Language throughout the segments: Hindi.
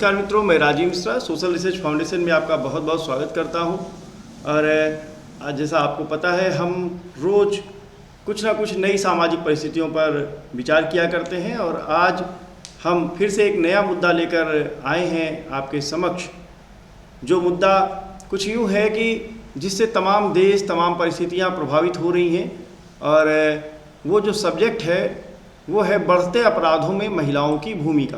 नमस्कार मित्रों, मैं Rajiv Mishra social research foundation में आपका बहुत बहुत स्वागत करता हूं। और आज जैसा आपको पता है, हम रोज़ कुछ ना कुछ नई सामाजिक परिस्थितियों पर विचार किया करते हैं और आज हम फिर से एक नया मुद्दा लेकर आए हैं आपके समक्ष। जो मुद्दा कुछ यूँ है कि जिससे तमाम देश, तमाम परिस्थितियाँ प्रभावित हो रही हैं और वो जो सब्जेक्ट है वो है बढ़ते अपराधों में महिलाओं की भूमिका।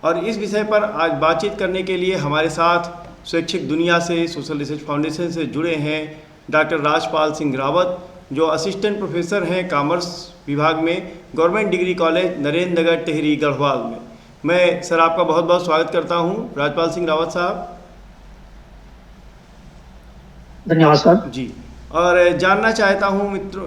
और इस विषय पर आज बातचीत करने के लिए हमारे साथ शैक्षिक दुनिया से, सोशल रिसर्च फाउंडेशन से जुड़े हैं डॉक्टर राजपाल सिंह रावत, जो असिस्टेंट प्रोफेसर हैं कॉमर्स विभाग में government degree college Narendra Nagar Tehri Garhwal में। मैं सर आपका बहुत बहुत स्वागत करता हूं, राजपाल सिंह रावत साहब। धन्यवाद सर जी। और जानना चाहता हूं मित्र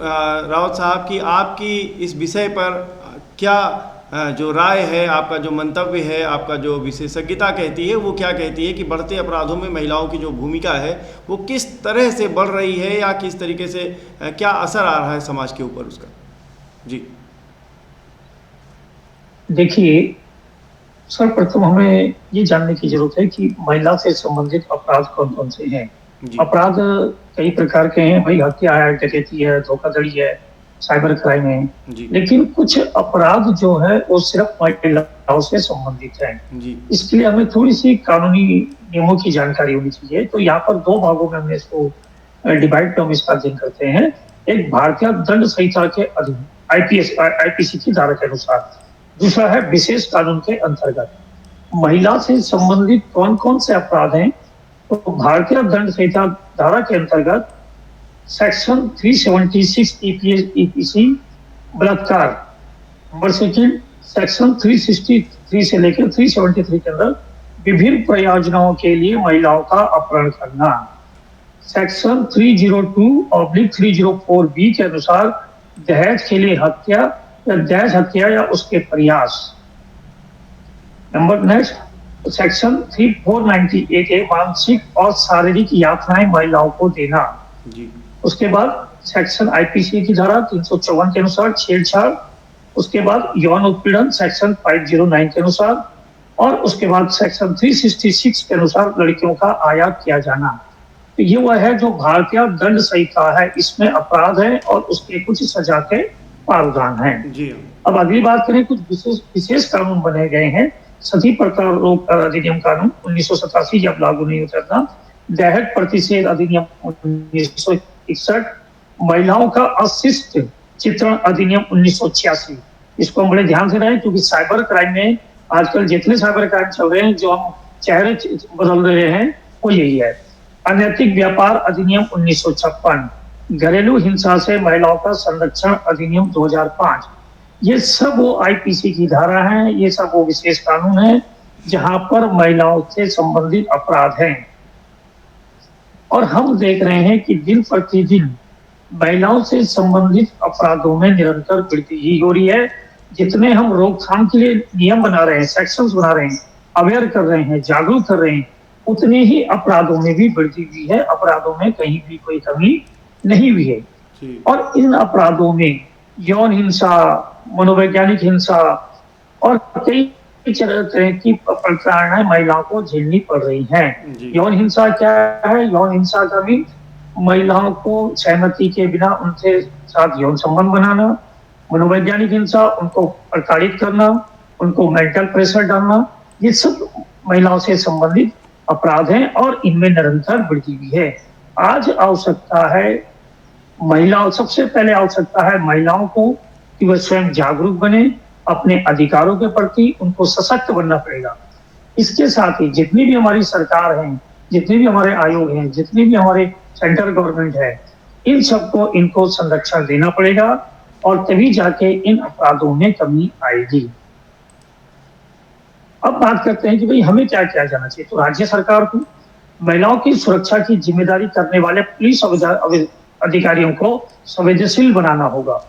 रावत साहब कि आपकी इस विषय पर क्या जो राय है, आपका जो मंतव्य है, आपका जो विशेषज्ञता कहती है वो क्या कहती है कि बढ़ते अपराधों में महिलाओं की जो भूमिका है वो किस तरह से बढ़ रही है या किस तरीके से क्या असर आ रहा है समाज के ऊपर उसका? जी देखिए, सर्वप्रथम हमें ये जानने की जरूरत है कि महिला से संबंधित अपराध कौन कौन से हैं। अपराध कई प्रकार के हैं भाई, हत्या है, डकैती है, धोखाधड़ी है, साइबर क्राइम है, लेकिन कुछ अपराध जो है वो सिर्फ महिलाओं से संबंधित है। इसके लिए हमें थोड़ी सी कानूनी नियमों की जानकारी होनी चाहिए। तो यहाँ पर दो भागों में हमने इसको डिवाइड हम इसका अध्ययन करते हैं। एक भारतीय दंड संहिता के अधीन आईपीसी की धारा के अनुसार, दूसरा है विशेष कानून के अंतर्गत। महिला से संबंधित कौन कौन से अपराध हैं? तो भारतीय दंड संहिता धारा के अंतर्गत सेक्शन 376 ईपीसी बलात्कार, नंबर सेकंड सेक्शन 363 से लेकर 373 के अंदर विभिन्न प्रयोजनों के लिए महिलाओं का अपहरण करना, सेक्शन 302/304 बी के अनुसार दहेज के लिए हत्या या दहेज हत्या या उसके प्रयास। नंबर नेक्स्ट सेक्शन 3498 मानसिक और शारीरिक यातनाएं महिलाओं को देना। उसके बाद सेक्शन आईपीसी की धारा 354 के अनुसार छेड़छाड़, उसके बाद यौन उत्पीड़न सेक्शन 509 के अनुसार, और उसके बाद सेक्शन 366 के अनुसार लड़कियों का आयात किया जाना। तो ये वह है जो भारतीय दंड संहिता है, इसमें अपराध है और उसके कुछ सजा के प्रावधान हैं। अब अगली बात करें, कुछ विशेष कानून बने गए हैं। सती प्रथा रोक अधिनियम कानून 1987 जब लागू नहीं होता था, दहेज प्रतिषेध अधिनियम 1961, महिलाओं का अशिष्ट चित्रण अधिनियम 1986। इसको हम बड़े ध्यान से रहें क्योंकि साइबर क्राइम में आजकल जितने साइबर क्राइम चल रहे हैं, जो हम चेहरे बदल रहे हैं, वो यही है। अनैतिक व्यापार अधिनियम 1956, घरेलू हिंसा से महिलाओं का संरक्षण अधिनियम 2005। ये सब वो आईपीसी की धारा है, ये सब वो विशेष कानून है जहां पर महिलाओं से संबंधित अपराध हैं। और हम देख रहे हैं कि दिन प्रतिदिन महिलाओं से संबंधित अपराधों में निरंतर वृद्धि ही हो रही है। जितने हम रोकथाम के लिए नियम बना रहे हैं, सेक्शंस बना रहे हैं, अवेयर कर रहे हैं, जागरूक कर रहे हैं, उतने ही अपराधों में भी वृद्धि हुई है। अपराधों में कहीं भी कोई कमी नहीं हुई है। और इन अपराधों में यौन हिंसा, मनोवैज्ञानिक हिंसा और कई तरह की प्रताड़नाएं महिलाओं को झेलनी पड़ रही हैं। यौन हिंसा क्या है? यौन हिंसा का भी महिलाओं को सहमति के बिना उनके साथ यौन संबंध बनाना। मनोवैज्ञानिक हिंसा, उनको प्रताड़ित करना, उनको मेंटल प्रेशर डालना, ये सब महिलाओं से संबंधित अपराध हैं और इनमें निरंतर वृद्धि भी है। आज आवश्यकता है महिलाओं, सबसे पहले आवश्यकता है महिलाओं को कि वह स्वयं जागरूक बने, अपने अधिकारों के प्रति उनको सशक्त बनना पड़ेगा। इसके साथ ही जितनी भी हमारी सरकार है, जितने भी हमारे आयोग हैं, जितनी भी हमारे सेंट्रल गवर्नमेंट है, इन सबको इनको संरक्षण देना पड़ेगा और तभी जाके इन अपराधों में कमी आएगी। अब बात करते हैं कि भाई हमें क्या किया जाना चाहिए। तो राज्य सरकार को महिलाओं की सुरक्षा की जिम्मेदारी करने वाले पुलिस अधिकारियों को संवेदनशील बनाना होगा।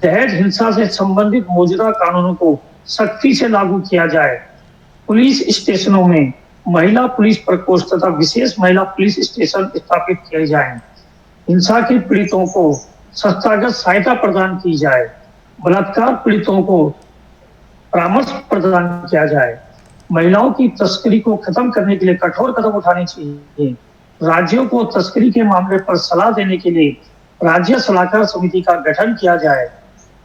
दहेज हिंसा से संबंधित मौजूदा कानूनों को सख्ती से लागू किया जाए। पुलिस स्टेशनों में महिला पुलिस प्रकोष्ठ तथा विशेष महिला पुलिस स्टेशन स्थापित किए जाएं। हिंसा के पीड़ितों को संस्थागत सहायता प्रदान की जाए। बलात्कार पीड़ितों को परामर्श प्रदान किया जाए। महिलाओं की तस्करी को खत्म करने के लिए कठोर कदम उठाने चाहिए। राज्यों को तस्करी के मामले पर सलाह देने के लिए राज्य सलाहकार समिति का गठन किया जाए।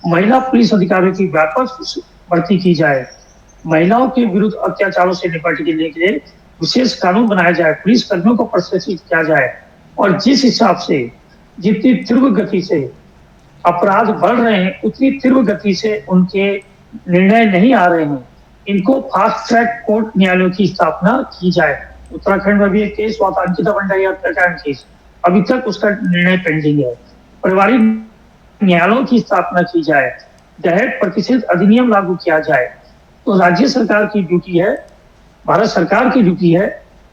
महिला पुलिस अधिकारियों की व्यापक भर्ती की जाए। महिलाओं के विरुद्ध अत्याचारों से निपटने के लिए विशेष कानून बनाया जाए। पुलिस कर्मियों को प्रशिक्षित किया जाए और जिस हिसाब से जितनी तीव्र गति से अपराध बढ़ रहे हैं उतनी तीव्र गति से उनके निर्णय नहीं आ रहे हैं। इनको फास्ट ट्रैक कोर्ट न्यायालयों की स्थापना की जाए। उत्तराखंड में भी एक केस हुआ था, अंकिता भंडारी हत्याकांड केस, अभी तक उसका निर्णय पेंडिंग है। पारिवारिक न्यायालयों की स्थापना की जाए। दहेज प्रतिषेध अधिनियम लागू किया जाए। तो राज्य सरकार की ड्यूटी है, भारत सरकार की ड्यूटी है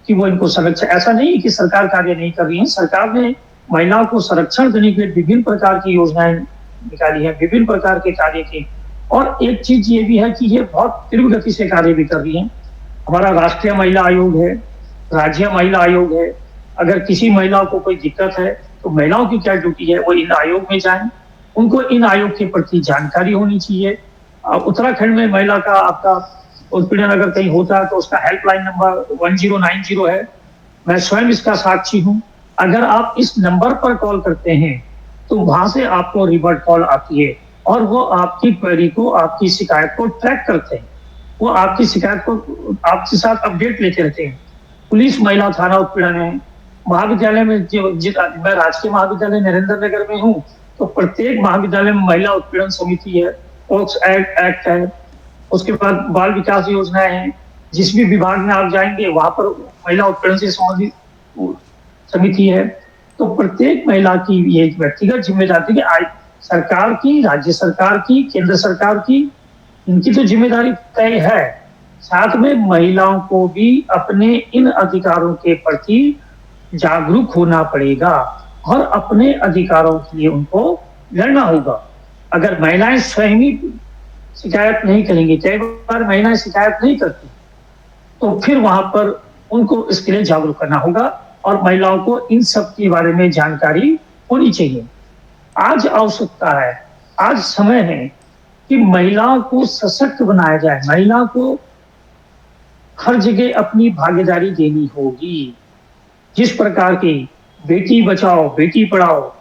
कि वो इनको संरक्षण, ऐसा नहीं कि सरकार कार्य नहीं कर रही है। सरकार ने महिलाओं को संरक्षण देने के लिए विभिन्न प्रकार की योजनाएं निकाली है, विभिन्न प्रकार के कार्य की। और एक चीज ये भी है कि ये बहुत तीव्र गति से कार्य भी कर रही है। हमारा राष्ट्रीय महिला आयोग है, राज्य महिला आयोग है। अगर किसी महिला को कोई दिक्कत है तो महिलाओं की क्या ड्यूटी है, वो इन आयोग में जाएं, उनको इन आयोग के प्रति जानकारी होनी चाहिए। उत्तराखंड में महिला का आपका उत्पीड़न अगर कहीं होता है तो उसका हेल्पलाइन नंबर 1090 है। मैं स्वयं इसका साक्षी हूँ। अगर आप इस नंबर पर कॉल करते हैं तो वहां से आपको रिवर्ट कॉल आती है और वो आपकी क्वेरी को, आपकी शिकायत को ट्रैक करते हैं। वो आपकी शिकायत को आपके साथ अपडेट लेते रहते हैं। पुलिस महिला थाना उत्पीड़न है। महाविद्यालय में मैं राजकीय महाविद्यालय नरेंद्र नगर में हूँ, तो प्रत्येक महाविद्यालय में महिला उत्पीड़न समिति है, पोक्स एक्ट है, उसके बाद बाल विकास योजनाएं हैं। जिस भी विभाग में आप जाएंगे वहां पर महिला उत्पीड़न से संबंधित समिति है। तो प्रत्येक महिला की ये व्यक्तिगत जिम्मेदारी है, सरकार की, राज्य सरकार की, केंद्र सरकार की, इनकी तो जिम्मेदारी तय है। साथ में महिलाओं को भी अपने इन अधिकारों के प्रति जागरूक होना पड़ेगा और अपने अधिकारों के लिए उनको लड़ना होगा। अगर महिलाएं स्वयं ही शिकायत नहीं करेंगी, कई बार महिलाएं शिकायत नहीं करती, तो फिर वहां पर उनको इसके लिए जागरूक करना होगा और महिलाओं को इन सब के बारे में जानकारी होनी चाहिए। आज आवश्यकता है, आज समय है कि महिलाओं को सशक्त बनाया जाए। महिला को हर जगह अपनी भागीदारी देनी होगी। जिस प्रकार की बेटी बचाओ बेटी पढ़ाओ,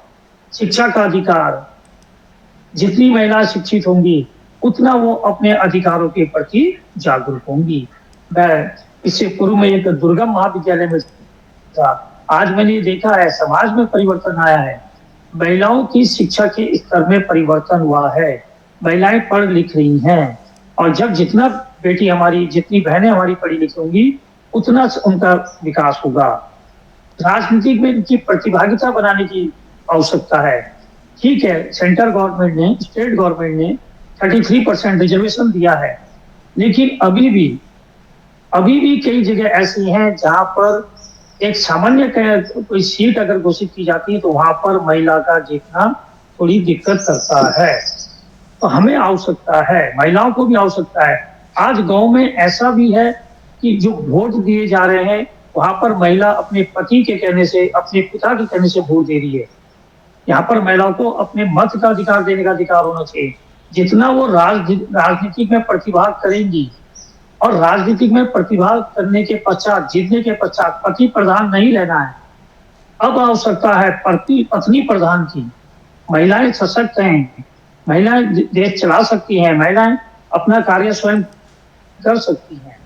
शिक्षा का अधिकार, जितनी महिलाएं शिक्षित होंगी उतना वो अपने अधिकारों के प्रति जागरूक होंगी। मैं इससे पूर्व में एक दुर्गम महाविद्यालय में था। आज मैंने देखा है समाज में परिवर्तन आया है। महिलाओं की शिक्षा के स्तर में परिवर्तन हुआ है। महिलाएं पढ़ लिख रही हैं और जब जितना बेटी हमारी, जितनी बहनें हमारी पढ़ी लिखी होंगी उतना उनका विकास होगा। राजनीति में इनकी प्रतिभागिता बनाने की आवश्यकता है। ठीक है, सेंट्रल गवर्नमेंट ने, स्टेट गवर्नमेंट ने 33% रिजर्वेशन दिया है, लेकिन अभी भी कई जगह ऐसी हैं जहां पर एक सामान्य कोई सीट अगर घोषित की जाती है तो वहां पर महिला का जीतना थोड़ी दिक्कत करता है। तो हमें आवश्यकता है, महिलाओं को भी आवश्यकता है। आज गांव में ऐसा भी है कि जो वोट दिए जा रहे हैं वहां पर महिला अपने पति के कहने से, अपने पिता के कहने से वोट दे रही है। यहाँ पर महिलाओं को अपने मत का अधिकार देने का अधिकार होना चाहिए। जितना वो राजनीति में प्रतिभाग करेंगी और राजनीति में प्रतिभाग करने के पश्चात, जीतने के पश्चात पति प्रधान नहीं रहना है। अब आवश्यकता है पत्नी प्रधान की। महिलाएं सशक्त हैं, महिलाएं देश चला सकती हैं, महिलाएं अपना कार्य स्वयं कर सकती हैं।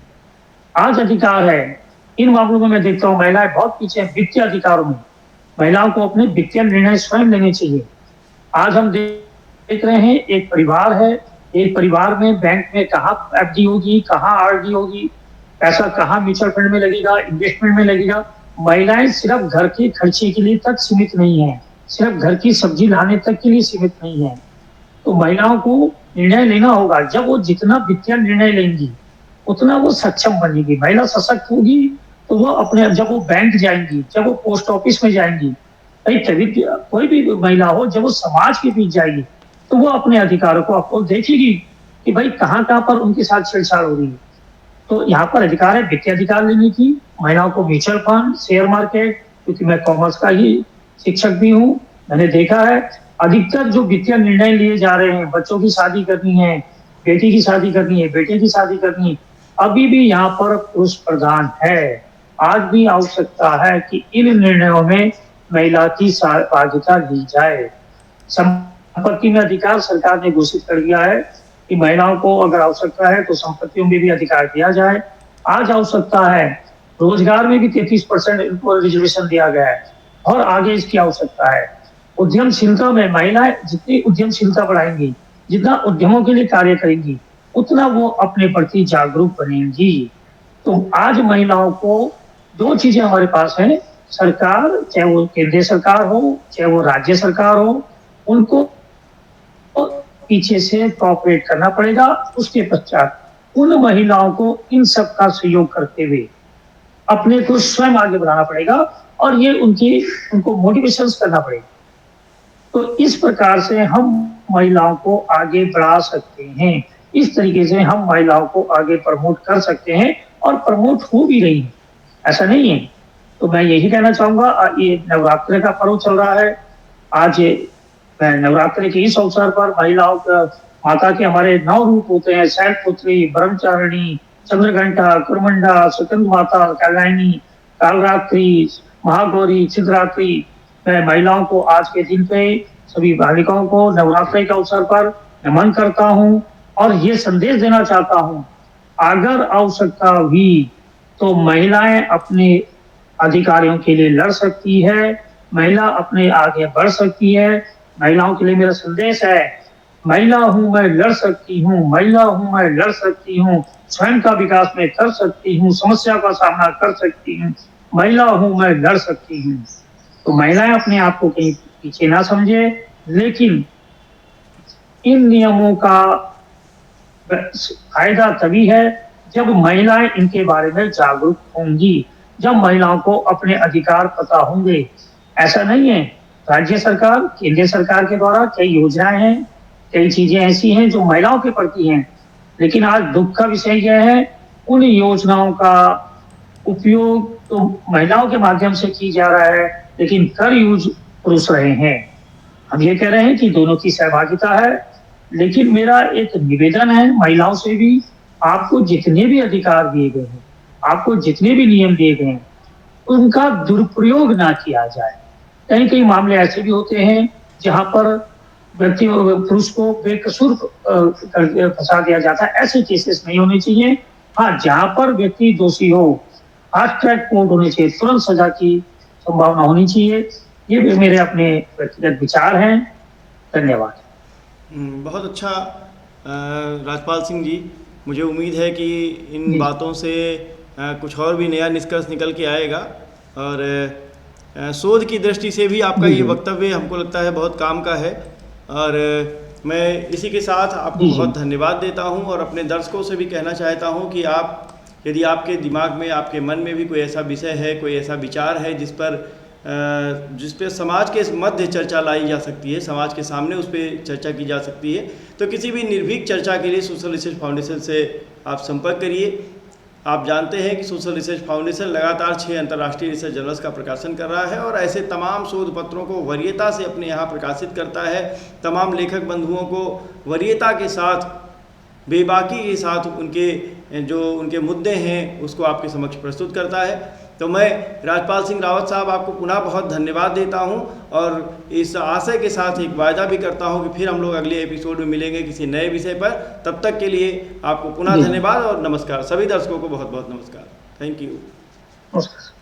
आज अधिकार है। इन मामलों में मैं देखता हूँ महिलाएं बहुत पीछे हैं। वित्तीय अधिकारों में महिलाओं को अपने वित्तीय निर्णय स्वयं लेने चाहिए। आज हम देख रहे हैं एक परिवार है, एक परिवार में बैंक में कहाँ एफडी होगी, कहाँ आरडी होगी, पैसा कहाँ म्यूचुअल फंड में लगेगा, इन्वेस्टमेंट में लगेगा। महिलाएं सिर्फ घर के खर्चे के लिए तक सीमित नहीं है, सिर्फ घर की सब्जी लाने तक के लिए सीमित नहीं है। तो महिलाओं को निर्णय लेना होगा। जब वो जितना वित्तीय निर्णय लेंगी उतना वो सक्षम बनेगी। महिला सशक्त होगी तो वो अपने, जब वो बैंक जाएंगी, जब वो पोस्ट ऑफिस में जाएंगी, कोई भी महिला हो, जब वो समाज के बीच जाएगी तो वो अपने अधिकारों को आपको देखेगी कि भाई कहाँ पर उनके साथ छेड़छाड़ हो रही है। तो यहाँ पर अधिकार है वित्तीय अधिकार लेने की। महिलाओं को म्यूचुअल फंड, शेयर मार्केट, क्योंकि मैं कॉमर्स का ही शिक्षक भी हूँ, मैंने देखा है अधिकतर जो वित्तीय निर्णय लिए जा रहे हैं, बच्चों की शादी करनी है, बेटी की शादी करनी है, बेटे की शादी करनी है, अभी भी यहाँ पर पुरुष प्रधान है। आज भी आवश्यकता है कि इन निर्णयों में महिला की सहभागिता ली जाए। संपत्ति में अधिकार सरकार ने घोषित कर दिया है कि महिलाओं को अगर आवश्यकता है तो संपत्तियों में भी अधिकार दिया जाए। आज आवश्यकता है, रोजगार में भी 33% इनको रिजर्वेशन दिया गया है और आगे इसकी आवश्यकता है। उद्यमशीलता में महिलाएं जितनी उद्यमशीलता बढ़ाएंगी, जितना उद्यमों के लिए कार्य करेंगी, उतना वो अपने प्रति जागरूक बनेंगी। तो आज महिलाओं को 2 चीजें हमारे पास हैं, सरकार, चाहे वो केंद्रीय सरकार हो चाहे वो राज्य सरकार हो, उनको पीछे से कॉपरेट करना पड़ेगा। उसके पश्चात उन महिलाओं को इन सब का सहयोग करते हुए अपने को स्वयं आगे बढ़ाना पड़ेगा और ये उनको मोटिवेशन करना पड़ेगा। तो इस प्रकार से हम महिलाओं को आगे बढ़ा सकते हैं। इस तरीके से हम महिलाओं को आगे प्रमोट कर सकते हैं और प्रमोट हो भी रही है, ऐसा नहीं है। तो मैं यही कहना चाहूंगा, ये नवरात्र का पर्व चल रहा है। आज नवरात्रि के इस अवसर पर महिलाओं का, माता के हमारे 9 रूप होते हैं, शैलपुत्री, ब्रह्मचारिणी, चंद्रघंटा, कुरमुंडा, सुकंद माता, कल्याणी, कालरात्रि, महागौरी, सिद्धरात्रि। मैं महिलाओं को आज के दिन पे, सभी बालिकाओं को नवरात्रि के अवसर पर नमन करता हूँ और ये संदेश देना चाहता हूँ, अगर आवश्यकता हुई तो महिलाएं अपने अधिकारियों के लिए लड़ सकती है, महिला अपने आगे बढ़ सकती है। महिलाओं के लिए मेरा संदेश है, महिला हूं मैं लड़ सकती हूँ, महिला हूं मैं लड़ सकती हूँ, स्वयं का विकास में कर सकती हूँ, समस्या का सामना कर सकती हूँ, महिला हूं मैं लड़ सकती हूँ। तो महिलाएं अपने आप को कहीं पीछे ना समझे, लेकिन इन नियमों का फायदा तभी है जब महिलाएं इनके बारे में जागरूक होंगी, जब महिलाओं को अपने अधिकार पता होंगे। ऐसा नहीं है, राज्य सरकार, केंद्रीय सरकार के द्वारा कई योजनाएं हैं, कई चीजें ऐसी हैं जो महिलाओं के प्रति हैं, लेकिन आज दुख का विषय यह है, उन योजनाओं का उपयोग तो महिलाओं के माध्यम से की जा रहा है, लेकिन कर यूज पुरुष रहे हैं। हम ये कह रहे हैं कि दोनों की सहभागिता है, लेकिन मेरा एक निवेदन है महिलाओं से भी, आपको जितने भी अधिकार दिए गए हैं, आपको जितने भी नियम दिए गए हैं, उनका दुरुपयोग ना किया जाए। कई कई मामले ऐसे भी होते हैं जहां पर व्यक्ति पुरुष को बेकसूर फंसा दिया जाता है। ऐसे केसेस नहीं होने चाहिए। हाँ, जहां पर व्यक्ति दोषी हो, फास्ट ट्रैक कोर्ट होने चाहिए, तुरंत सजा की संभावना होनी चाहिए। ये भी मेरे अपने व्यक्तिगत विचार हैं। धन्यवाद। बहुत अच्छा राजपाल सिंह जी, मुझे उम्मीद है कि इन बातों से कुछ और भी नया निष्कर्ष निकल के आएगा और शोध की दृष्टि से भी आपका ये वक्तव्य हमको लगता है बहुत काम का है। और मैं इसी के साथ आपको बहुत धन्यवाद देता हूं और अपने दर्शकों से भी कहना चाहता हूं कि आप, यदि आपके दिमाग में, आपके मन में भी कोई ऐसा विषय है, कोई ऐसा विचार है जिस पर समाज के मध्य चर्चा लाई जा सकती है, समाज के सामने उस पर चर्चा की जा सकती है, तो किसी भी निर्भीक चर्चा के लिए सोशल रिसर्च फाउंडेशन से आप संपर्क करिए। आप जानते हैं कि सोशल रिसर्च फाउंडेशन लगातार 6 अंतर्राष्ट्रीय रिसर्च जर्नल्स का प्रकाशन कर रहा है और ऐसे तमाम शोध पत्रों को वरीयता से अपने यहाँ प्रकाशित करता है। तमाम लेखक बंधुओं को वरीयता के साथ, बेबाकी के साथ उनके मुद्दे हैं उसको आपके समक्ष प्रस्तुत करता है। तो मैं राजपाल सिंह रावत साहब आपको पुनः बहुत धन्यवाद देता हूं और इस आशय के साथ एक वायदा भी करता हूं कि फिर हम लोग अगले एपिसोड में मिलेंगे किसी नए विषय पर। तब तक के लिए आपको पुनः धन्यवाद और नमस्कार। सभी दर्शकों को बहुत बहुत नमस्कार। Thank you. नमस्कार।